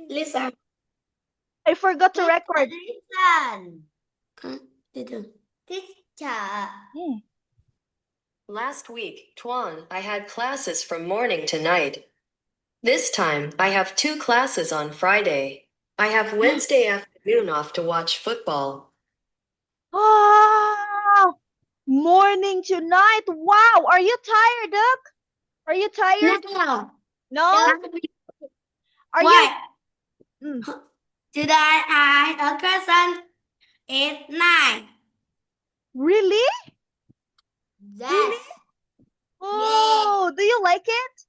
Listen. I forgot to record. Listen. Teacher. Last week, Tuan, I had classes from morning to night. This time, I have 2 classes on Friday. I have Wednesday afternoon off to watch football. Ah, morning to night. Wow, are you tired, Duck? Are you tired? No. No? Are Why? you? Today I a cousin at 9. Really? Yes. Really? Oh, do you like it?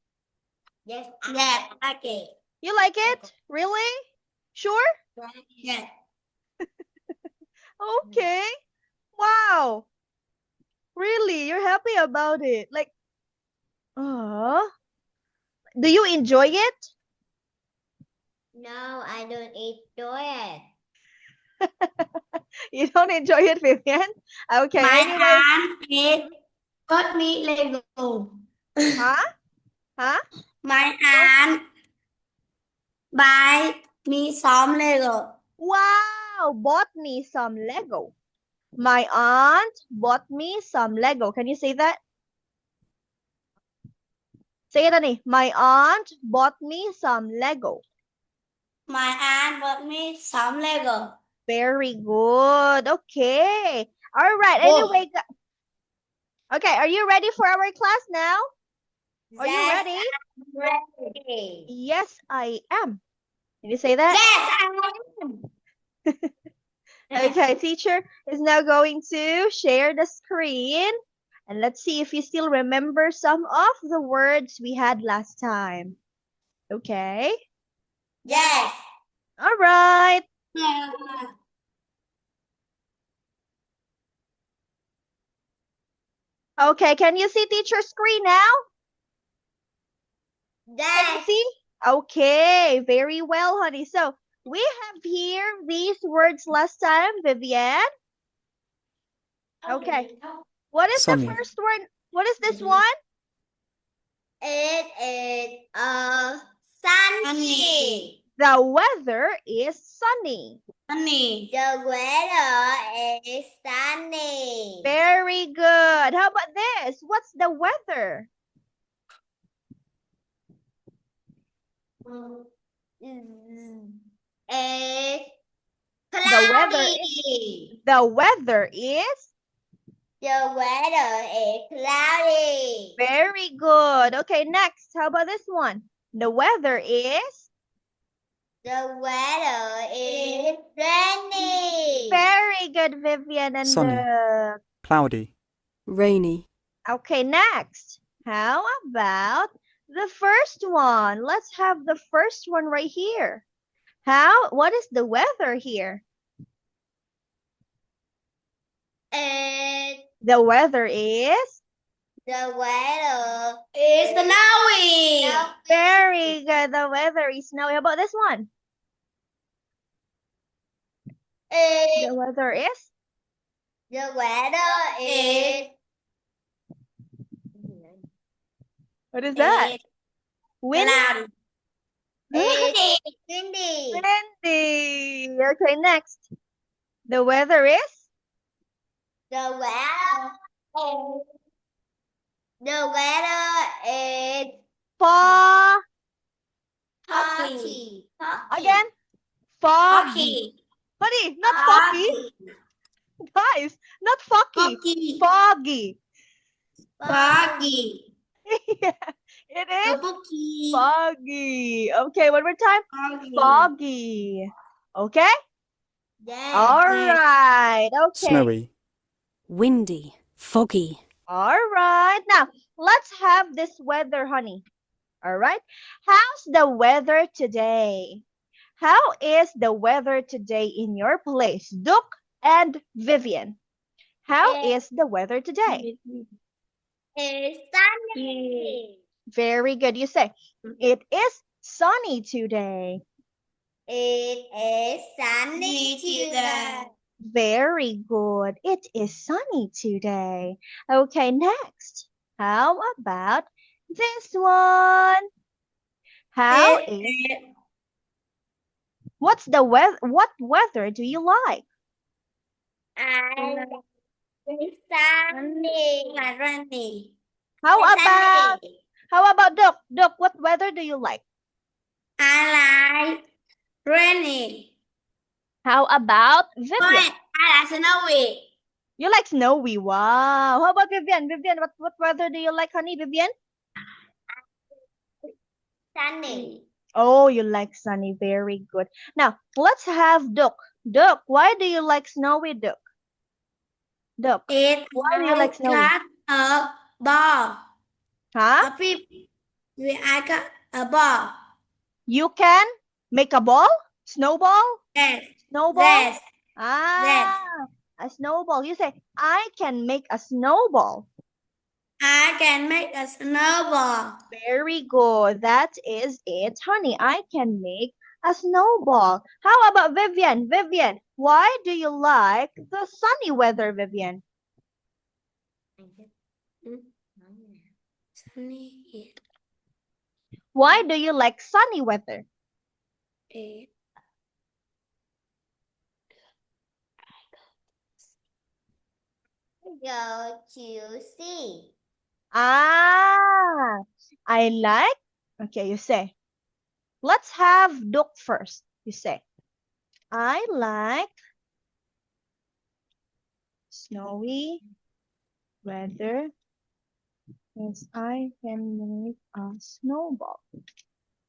Yes, I like it. You like it? Really? Sure? Yes. Okay. Wow. Really? You're happy about it? Like, do you enjoy it? No, I don't enjoy it. You don't enjoy it, Vivian? Okay, My anyway. aunt got me Lego. Huh? Huh? My aunt buy me some Lego. Wow, bought me some Lego. My aunt bought me some Lego. Can you say that? Say it, Annie. My aunt bought me some Lego. My aunt bought me some Lego. Very good. Okay. All right. Anyway, okay. Are you ready for our class now? Are you ready? I'm ready. Yes, I am. Can you say that? Yes, I am. Okay, teacher is now going to share the screen. And let's see if you still remember some of the words we had last time. Okay. Yes. All right. Okay, can you see teacher's screen now? Can you Yes. see? Okay, very well, honey. So we have here these words last time, Vivian. Okay. What is Sunny. the first word? What is this one? It is sunny. The weather is sunny. Sunny. The weather is sunny. Very good. How about this? What's the weather? It's The cloudy. weather is the weather is The weather is cloudy. very good. Okay, next. How about this one? The weather is The weather is rainy. very good, Vivian and Sunny. the Cloudy. Rainy. Okay, next. How about the first one? Let's have the first one right here. What is the weather here? The weather is snowy. very good. The weather is snowy. How about this one? The weather is what is that? Wind? Windy. Windy. Okay, next. The weather is The weather is foggy. Again? Foggy. Honey, not foggy. Guys, not foggy. Foggy. Foggy. Yeah, it is Foggy. foggy. Okay, one more time. Foggy. Okay? Yes. All right. Okay. Snowy. Windy. Foggy. All right. Now, let's have this weather, honey. All right. How's the weather today? How is the weather today in your place? Duke and Vivian. How is the weather today? It's sunny. Very good. You say, it is sunny today. It is sunny today. Very good. It is sunny today. Okay, next. How about this one? How is What's the weather? What weather do you like? I like sunny. Rainy. How about Sunny. Duck? Duck, what weather do you like? I like rainy. How about Vivian? I like snowy. You like snowy. Wow. How about Vivian? Vivian, what weather do you like, honey, Vivian? Sunny. Oh, you like sunny. Very good. Now, let's have Duck. Duck, why do you like snowy, Duck? Duck, It why do you like snowy? got a ball. Huh? A peep. I got a ball. You can make a ball? Snowball? Yes. Snowball? Yes. Ah, a snowball. You say, I can make a snowball. I can make a snowball. Very good. That is it, honey. I can make a snowball. How about Vivian? Vivian, why do you like the sunny weather, Vivian? Sunny. Why do you like sunny weather? Go to see. Ah, I like. Okay, you say. Let's have Duck first. You say, I like snowy weather because I can make a snowball.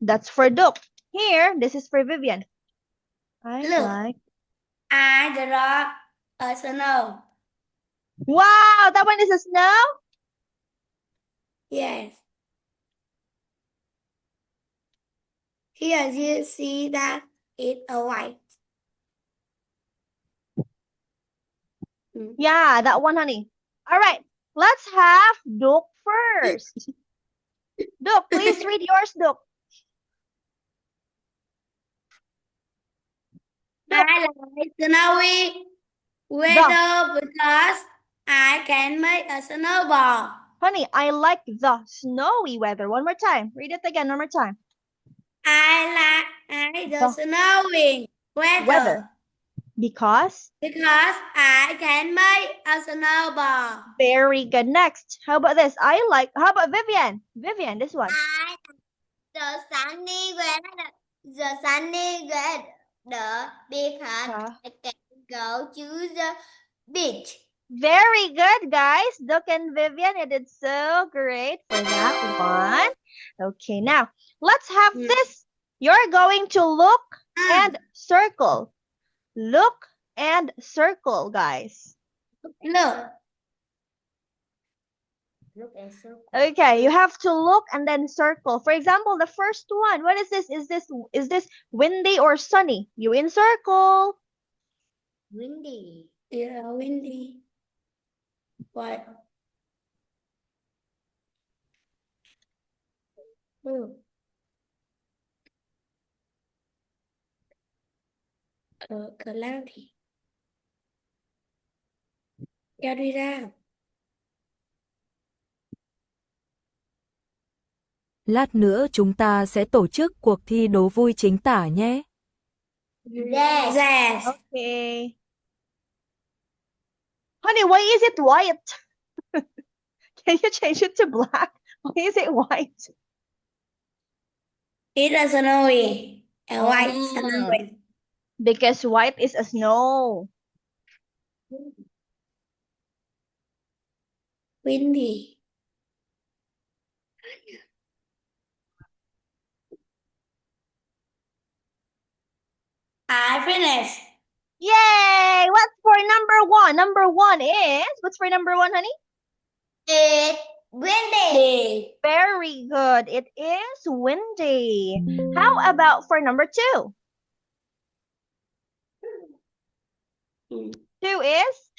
That's for Duck. Here, this is for Vivian. I Look. like. I draw a snow. Wow, that one is a snow? Yes. Here you see that it's a white. Yeah, that one, honey. All right, let's have Duck first. Duck, please read yours, Duck. I like snowy weather because I can make a snowball. Honey, I like the snowy weather. One more time. Read it again, one more time. I like the snowy weather Because? because I can make a snowball. Very good. Next, how about this? How about Vivian? Vivian, this one. I the sunny weather. The sunny weather because I can go to the beach. Very good, guys. Duck and Vivian, you did so great for that one. Okay, now let's have this. You're going to look and circle. Look and circle, guys. Look. Look and circle. Okay, you have to look and then circle. For example, the first one. What is this? Is this windy or sunny? You encircle. Windy. Yeah, windy. What? Cloudy. Kéo đi ra. Lát nữa chúng ta sẽ tổ chức cuộc thi đố vui chính tả nhé. Yes. Yes. Okay. Honey, why is it white? Can you change it to black? Why is it white? It is snowy. And white snowy. Because white is a snow. Windy. I finished. Yay! What's for number one? Number one is, what's for number one, honey? It's windy. Very good. It is windy. How about for number two? Two is?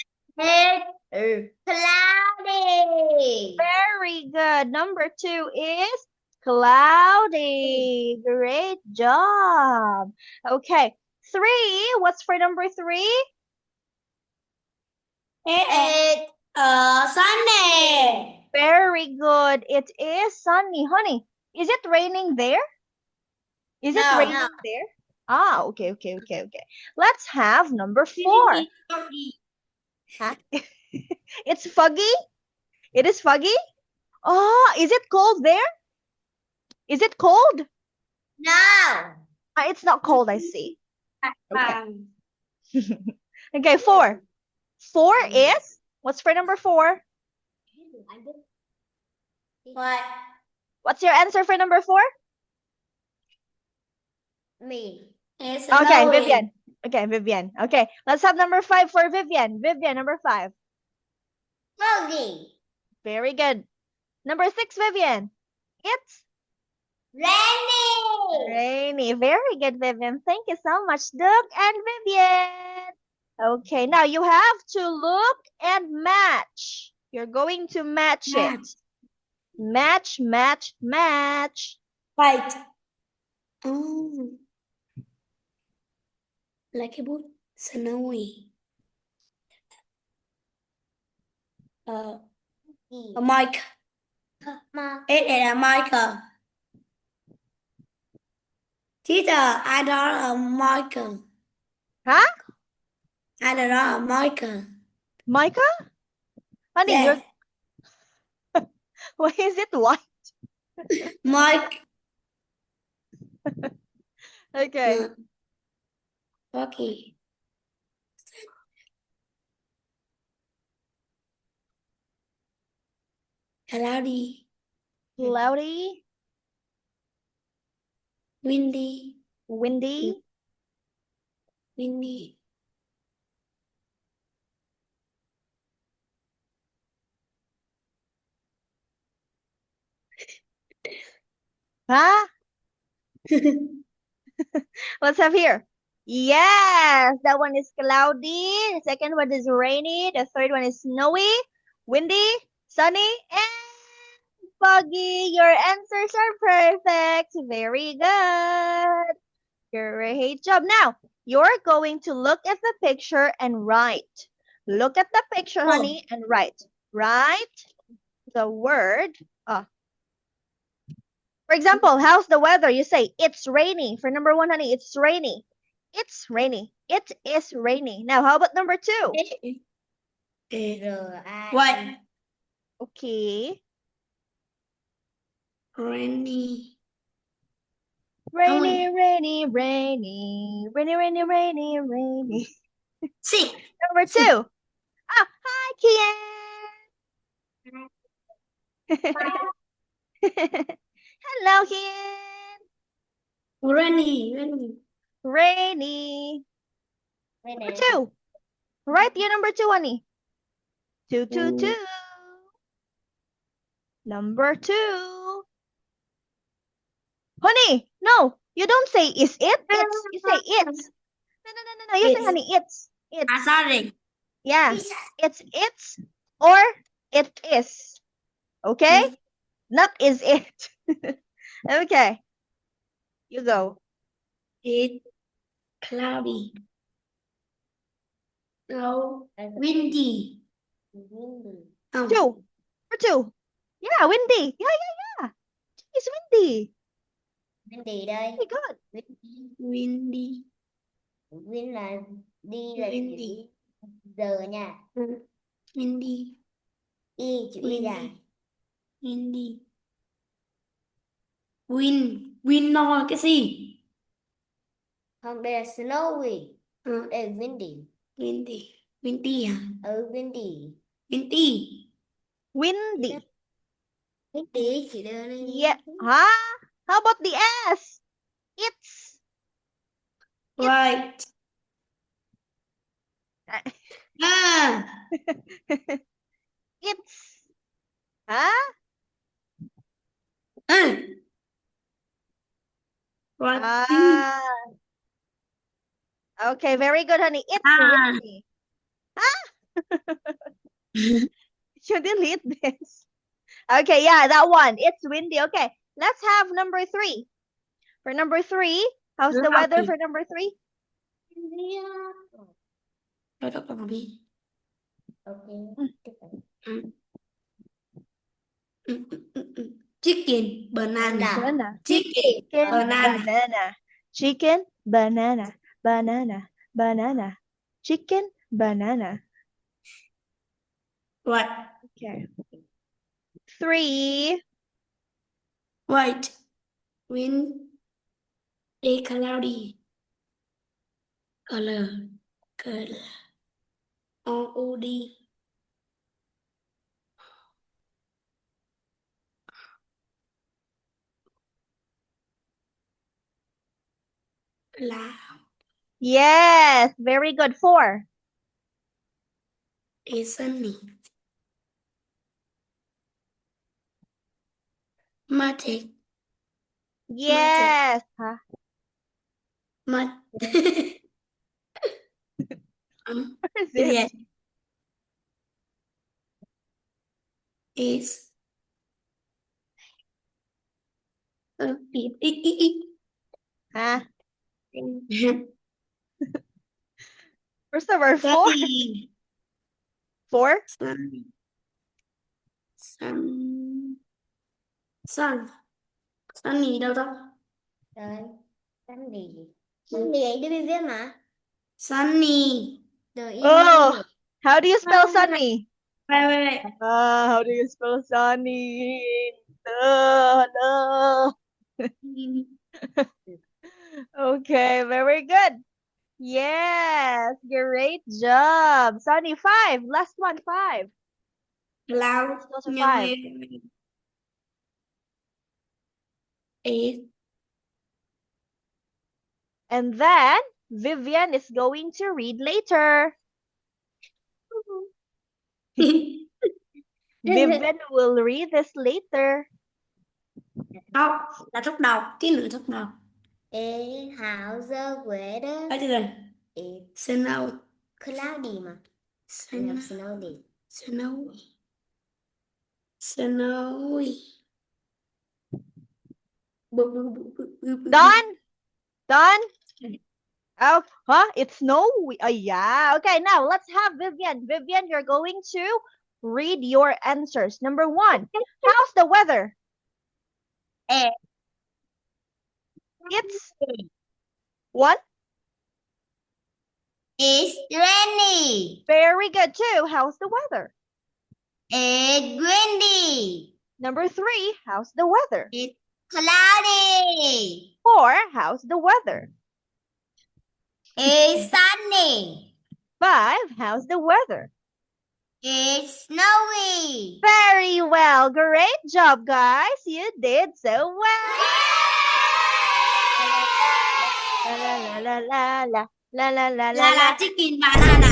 It's cloudy. Very good. Number two is cloudy. Great job. Okay. Three. What's for number three? It's sunny. Very good. It is sunny. Honey, is it raining there? Is it No, raining no. there? Ah, okay. Let's have number 4. Hả? It's foggy? It is foggy? Oh, is it cold there? Is it cold? No. It's not cold, I see. Okay. Okay, 4. 4 is, what's for number 4? What? What's your answer for number 4? Me. It's Okay, snowy. Vivian. Okay, Vivian. Okay, let's have number 5 for Vivian. Vivian, number 5. Foggy. Very good. Number 6, Vivian. It's Rainy. rainy. Very good, Vivian. Thank you so much, Doug and Vivian. Okay, now you have to look and match. You're going to match it. Match. White. Oh. Là cái bút snowy. Mike. Cái này là Michael. Teacher, ai đó là Michael. Huh? Ai đó là Michael. Micah? Honey, Yeah. why is it white? Mike. Okay. Okay. Cloudy. Cloudy, Windy. windy, Windy. huh? Let's have here. Yes, that one is cloudy. The second one is rainy. The third one is snowy, windy, sunny, and foggy. Your answers are perfect. Very good. Great job. Now, you're going to look at the picture and write. Look at the picture, honey, and write. Write the word. For example, how's the weather? You say, it's rainy. For number 1, honey, it's rainy. It's rainy. It is rainy. Now, how about number 2? What? Okay. Rainy. Rainy, rainy, rainy. Rainy, rainy, rainy, rainy. Six. Number 2. Hi, Kian. Hello, Kian. Rainy. Rainy. Number 2. Write your number 2, honey. 2, 2, 2. Number 2. Honey, no, you don't say is it, it's. You say it's. No. You say, It's. honey, it's. Sorry. Yeah, it's or it is. Okay? Not is it. Okay. You go. It's cloudy. No. Windy. 2. Number 2. Yeah, windy. Yeah. It's windy. Windy đây. Very good. Windy. Win là đi là Windy. chữ giờ nha. Windy. Chữ Y dài. Windy. Wind nó cái gì? Không, đây là snowy. Đây là windy. Windy hả? Windy. Windy. Windy chỉ đưa lên. Yeah. Huh? How about the S? It's. Right. It's. Huh? Right. Okay, very good, honey. It's windy. You delete this. Okay, yeah, that one. It's windy. Okay, let's have number 3. For number 3, how's the weather for number 3? Chicken, banana. Banana. Chicken, banana. Banana. Chicken, banana, banana, banana. Chicken, banana. What? Okay. 3. White. Wind. A cloudy. Color. Color. O-O-D. Cloud. Yes, very good. 4. A sunny. Matic. Yes. Huh? Mat. What is Yeah. it? Is. Huh? Where's the word 4? Sunny. 4? Sun. Sun. Sun. Sunny đâu đó? Trời, Sunny. Sunny ấy đưa bên viết mà. Sunny. The Oh, email. how do you spell sunny? Wait. How do you spell sunny? No. Okay, very good. Yes, great job. Sunny, 5. Last one, 5. Cloud. Let's go to Nhưng 5. em- Is. And then Vivian is going to read later. Vivian will read this later. Không, là thúc đầu. Tí nữa thúc đầu. How's the weather? Ở đây. Snow. Cloudy mà. Snowy. Snowy. Snowy. Done? Done? Oh, huh? It's snowy. Yeah. Okay, now let's have Vivian. Vivian, you're going to read your answers. Number 1, how's the weather? It's 1. It's rainy. Very good. 2, how's the weather? It's windy. Number 3, how's the weather? It's cloudy. 4, how's the weather? It's sunny. 5, how's the weather? It's snowy. Very well. Great job, guys. You did so well. La la la la la la la la la la. chicken banana.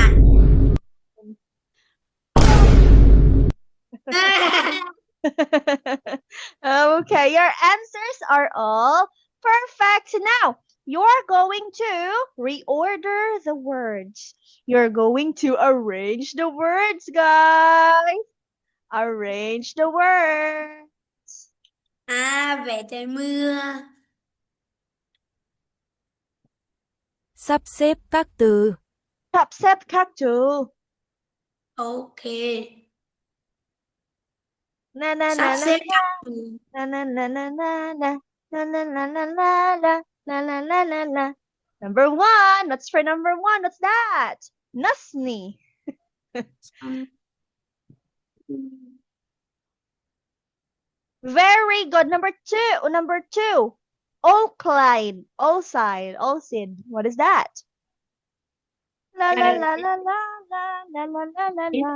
Okay, your answers are all perfect. Now, you're going to reorder the words. You're going to arrange the words, guys. Arrange the words. Về trời mưa. Sắp xếp các từ. Sắp xếp các từ. Ok. Na na Sắp na xếp na các từ. na na na na na na na na na na na na la la la la la. Number 1. What's for number 1? What's that? Nasni. Very good. Number 2. Alcline. Alcide. Alcid. What is that? La la la la la la la la la la la.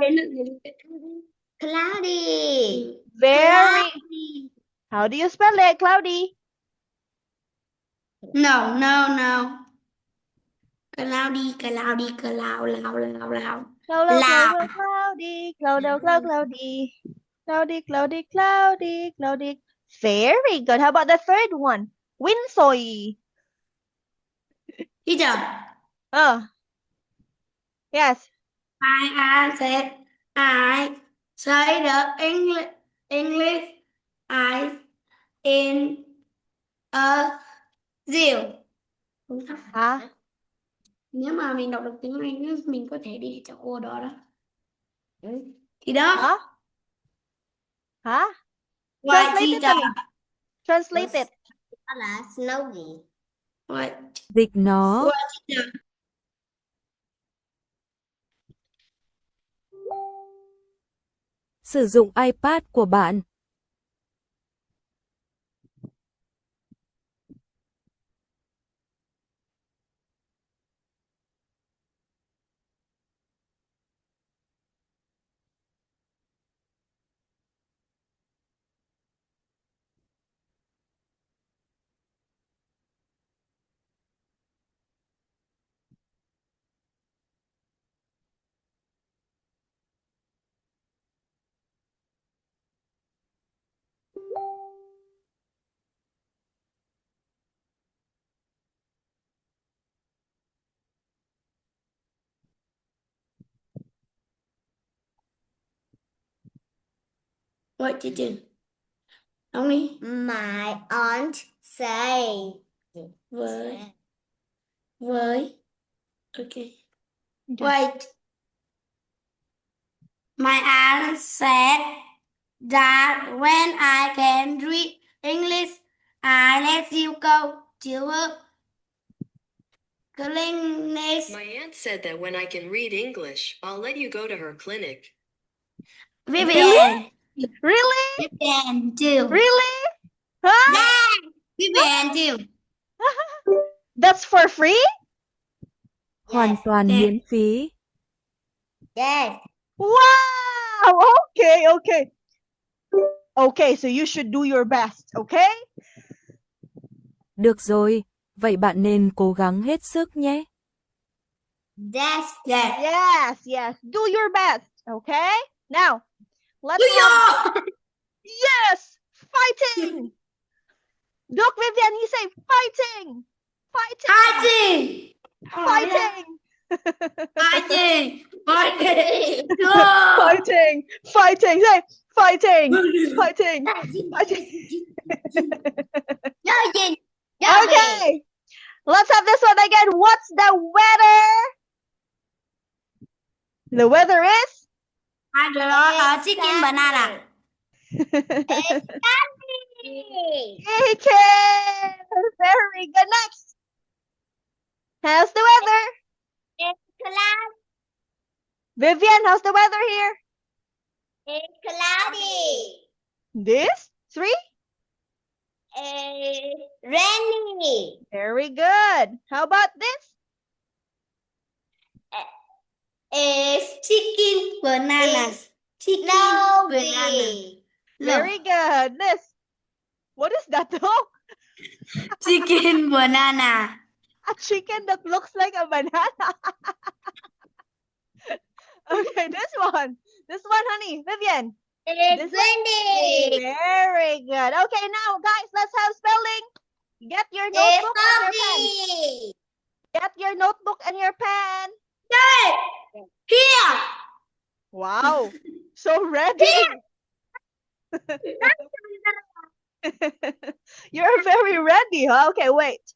Cloudy. Very. Cloudy. How do you spell it? Cloudy. No. Cloudy. Cloudy. Cloudy. Cloudy. Very good. How about the third one? Winsoy. Teacher, Oh. Yes. I say the English I in a zero. Hả? Nếu mà mình đọc được tiếng Anh mình có thể đi chọn ô đó đó. Thì đó. Hả? Hả? Why Translate it to me. Translate it. Đó là snowy. What? Dịch nó. Sử dụng iPad của bạn. What did you? Only my aunt say. Với. Okay. Wait. My aunt said that when I can read English, I let you go to her clinic. My aunt said that when I can read English, I'll let you go to her clinic. Vivian. Really? Vivian too. Really? Huh? Yeah. Vivian too. That's for free? Hoàn toàn Yes. miễn phí. Yes. Wow! Okay, okay. Okay, so you should do your best, okay? Được rồi, vậy bạn nên cố gắng hết sức nhé. Yes. Yes. Yes, yes. Do your best, okay? Now, let's have... Yes! Fighting! Look, Vivian, he say fighting! Fighting! Fighting. Fighting! Fighting. Fighting. Fighting! Fighting! Say fighting! Fighting! Fighting! Okay! Let's have this one again. What's the weather? The weather is? I draw a chicken banana. Okay! Very good. Next. How's the weather? It's cloudy. Vivian, how's the weather here? It's cloudy. This? 3? It's rainy. Very good. How about this? It's chicken banana. Chicken banana. Very good. This. What is that though? Chicken banana. A chicken that looks like a banana. Okay, this one. This one, honey. Vivian. It's This one? windy. Very good. Okay, now, guys, let's have spelling. Get your It's notebook and your pen. foggy. Get your notebook and your pen. Here. Wow. So ready. You're very ready, huh? Okay, wait.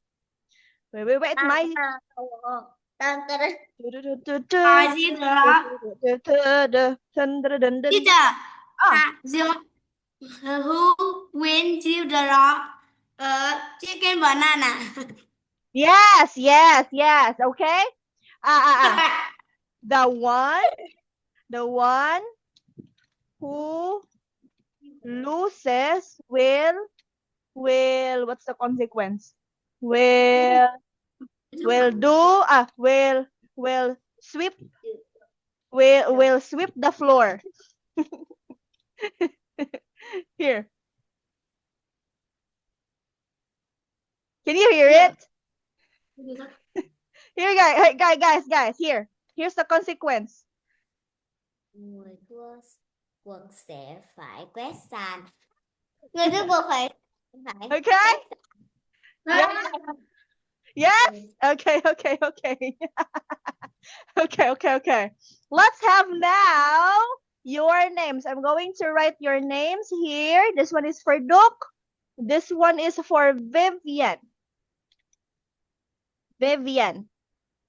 Wait. My... Teacher, who wins you the chicken banana? Yes. Okay. The one who loses will what's the consequence? Will sweep will sweep the floor. Here. Can you hear it? Here, guys, here. Here's the consequence. Người thua cuộc sẽ phải quét sàn. Người thua cuộc phải Okay? Yeah. Yes? Okay. Okay. Let's have now your names. I'm going to write your names here. This one is for Duke. This one is for Vivian.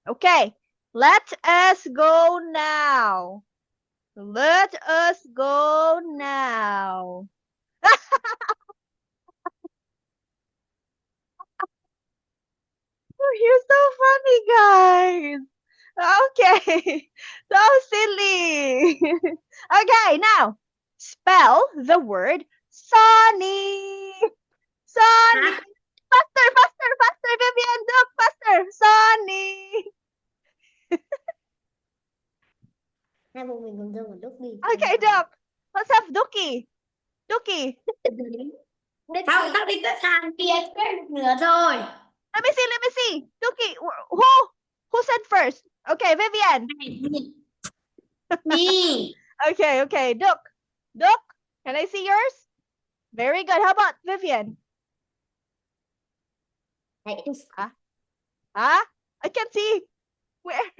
Okay. Let us go now. Oh, you're so funny, guys. Okay. So silly. Okay, now spell the word sunny. Sunny. Hả? Faster, faster, faster, Vivian. Look, faster. Sunny. Hai bọn mình còn dâu còn đúc đi. Okay, Duck. Let's have Dookie. Dookie. Không, tao đi tới sang kia cái một nửa thôi. Let me see, let me see. Dookie, who said first? Okay, Vivian. Đi. Okay, okay. Duck. Duck, can I see yours? Very good. How about Vivian? Huh? I can't see. Where?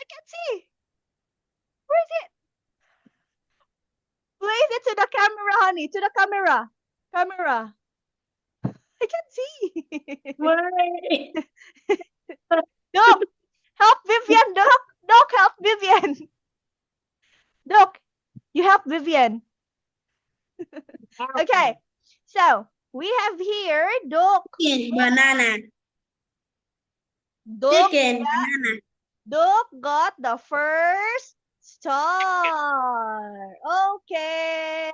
I can't see. Where is it? Place it to the camera, honey. To the camera. Camera. I can't see. Duck, help Vivian. Duck, Duck, help Vivian. Duck, you help Vivian. Okay, so we have here Duck. Chicken banana. Duck, Chicken banana. Duck got the first star. Okay.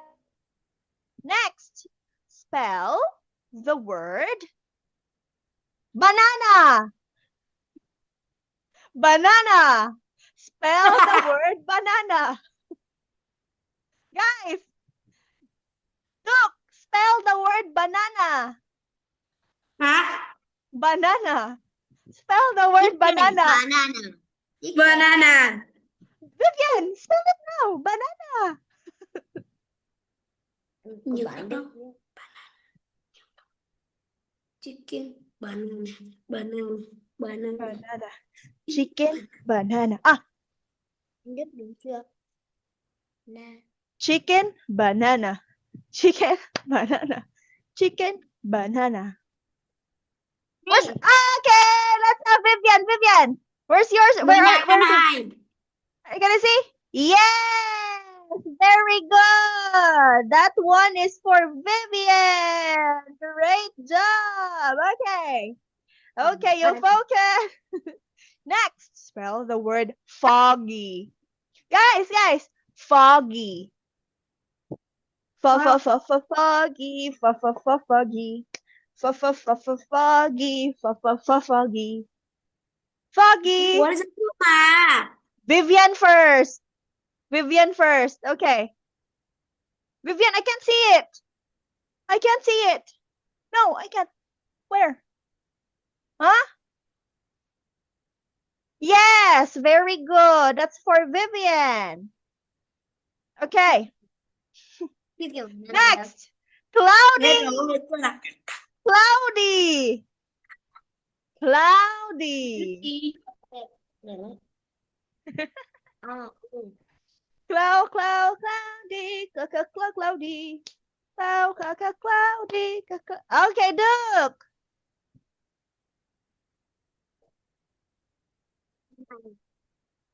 Next, spell the word banana. Banana. Spell the word banana. Guys, look, spell the word banana. Hả? Banana. Spell the word banana. Banana. Banana. Vivian, spell it now. Banana. Nhiều bạn đâu. Chicken banana. Banana. Banana. Banana. Chicken banana. Ah, Biết đúng chưa? Na. chicken banana. Chicken banana. Chicken banana. Where's okay? Let's have Vivian. Vivian, where's yours? Where are you gonna see? Yes, very good. That one is for Vivian. Great job. Okay. Okay, you focus. Next, spell the word foggy. Guys, foggy. Foggy. Foggy. Foggy. Foggy. What is it mà? Vivian first. Vivian first. Okay. Vivian, I can't see it. I can't see it. No, I can't. Where? Huh? Yes, very good. That's for Vivian. Okay. Next. Cloudy. Cloudy. Cloudy. Cloud, cloudy, cloudy. Cloudy. Okay, Duke.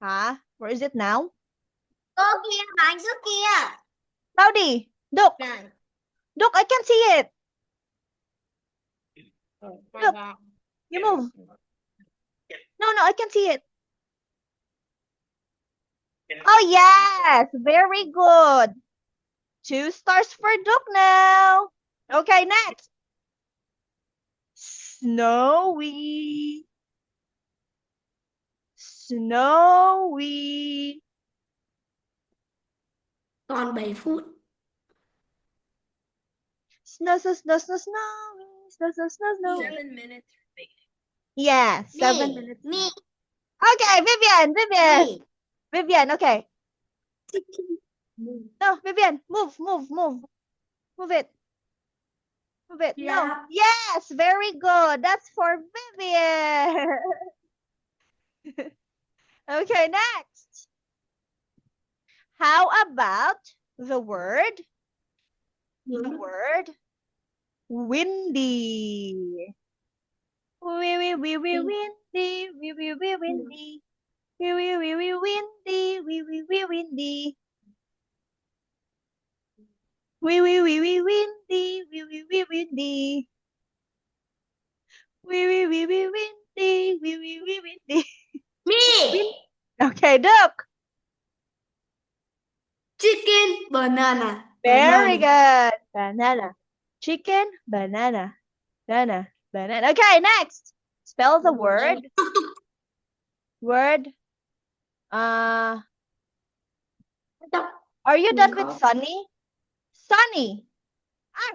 Huh? Where is it now? Cô kia, bạn trước kia. Cloudy. Duke. Này. Duke, I can't see it. Look, you move. No, I can't see it. Oh, yes. Very good. 2 stars for Duke now. Okay, next. Snowy. Snowy. Còn 7 phút. Snowy. 7 minutes remaining. Yeah, 7 minutes. Me. Okay, Vivian. Me. Vivian, okay. No, Vivian, move it. Move it. No. Yeah. Yes, very good. That's for Vivian. Okay, next. How about the word? The word windy. Windy. Windy. Windy. Windy. Okay, Duke. Chicken, banana. Very good. Banana. Chicken, banana. Banana. Banana. Okay, next. Spell the word. Word. Are you done with sunny? Sunny.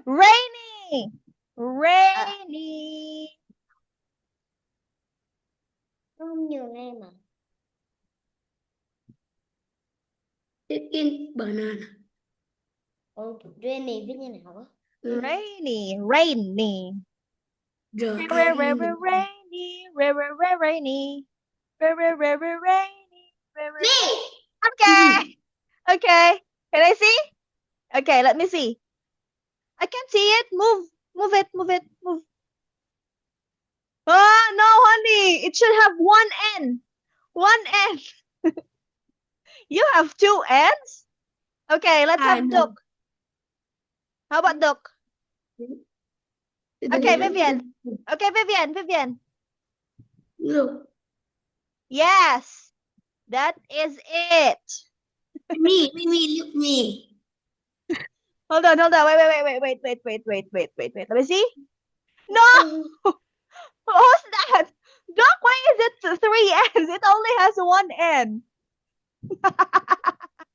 Rainy. Rainy. Không nhiều nghe mà. Chicken, banana. Ồ, rainy viết như nào á? Rainy. Rainy. Rainy. Rainy. Rainy. Rainy. Me. Okay. Okay. Can I see? Okay, let me see. I can't see it. Move. Move it. Move it. Move. Oh, no, honey. It should have one N. One N. You have two N's? Okay, let's have Duke. How about Duke? Okay, Vivian. Okay, Vivian. Look. Yes. That is it. Me, look me. Hold on. Wait. Let me see. No. What's that? Duck, why is it 3 N's? It only has 1 N.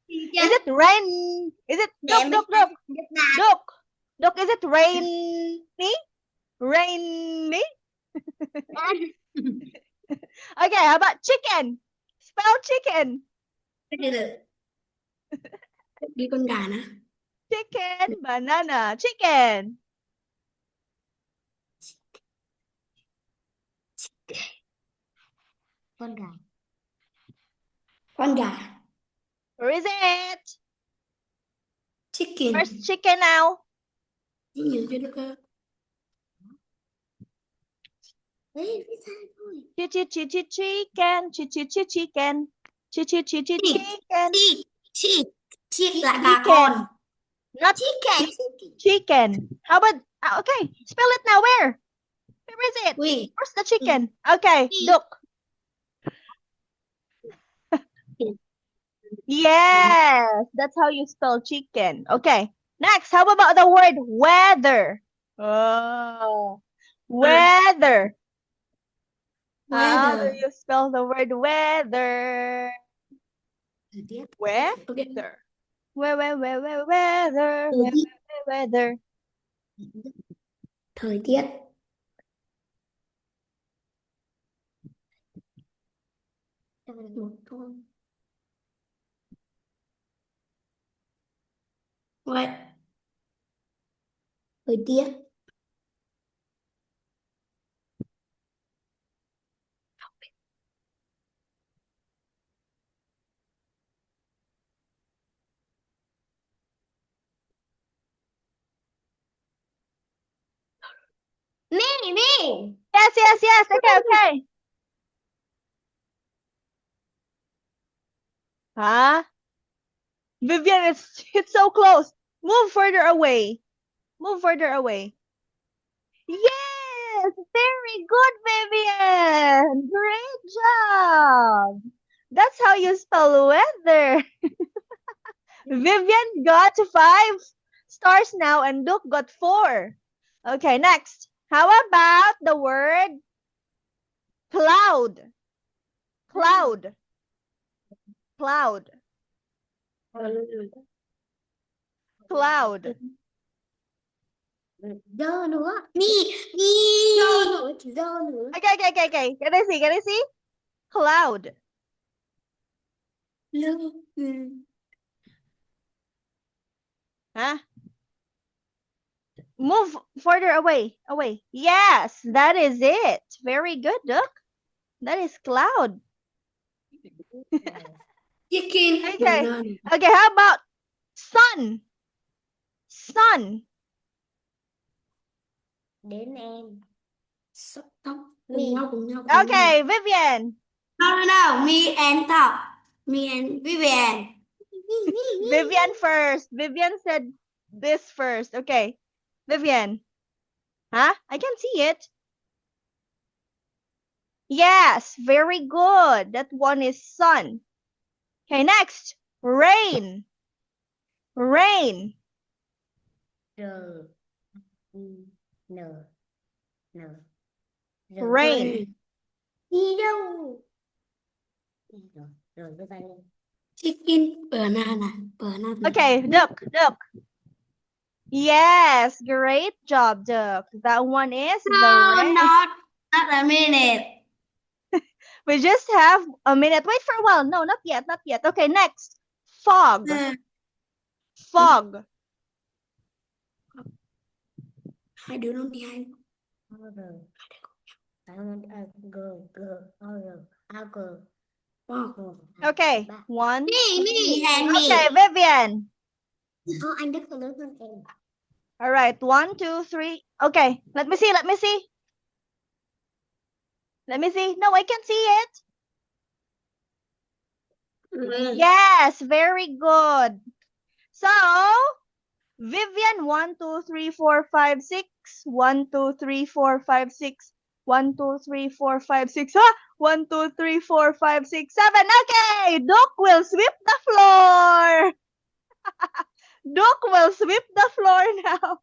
Is it rain? Is it Duck? Duck, is it rainy? Rainy? Okay, how about chicken? Spell chicken. Đi con gà nè. Chicken, banana, chicken. Con gà. Con gà. Where is it? Chicken. Where's chicken now? Nhiều cho nó cơ. Ê, cái sai thôi. Chicken. Chick là gà con. Not chicken. How about, okay, spell it now. Where is it? Wait. Where's the chicken? Okay, look. Yes, that's how you spell chicken. Okay, next, how about the word weather? Oh, weather. How do you spell the word weather? Weather. Weather. Thời tiết. Một thôi. Vậy. Thời tiết. Me. Yes. Okay. Huh? Vivian, it's so close. Move further away. Yes, very good, Vivian. Great job. That's how you spell weather. Vivian got 5 stars now and Duke got 4. Okay, next. How about the word cloud? Cloud. Dơ nữa. Mi. Dơ nữa. Okay. Can I see? Cloud. Huh? Move further away. Yes, that is it. Very good, Duck. That is cloud. Chicken. Okay, how about sun? Đến em. Cùng nhau. Okay, Vivian. No. Me and top. Me and Vivian. Vivian first. Vivian said this first. Okay. Vivian. Huh? I can see it. Yes, very good. That one is sun. Okay, next. Rain. Rain. R N N Rain. Đi đâu? Rồi với tay lên. Chicken banana. Banana. Okay, duck. Duck. Yes, great job, Duck. That one is the rain. Not a minute. We just have a minute. Wait for a while. No, not yet. Not yet. Okay, next. Fog. Fog. Hai đứa nó đi hai. Okay, one. Me and me. Okay, Vivian. Anh Đức lớn hơn em. All right, 1, 2, 3. Okay, let me see. Let me see. Let me see. No, I can see it. Yes, very good. So, Vivian, 1, 2, 3, 4, 5, 6. 1, 2, 3, 4, 5, 6. 1, 2, 3, 4, 5, 6. 1, 2, 3, 4, 5, 6, 7. Okay, Duke will sweep the floor. Duke will sweep the floor now.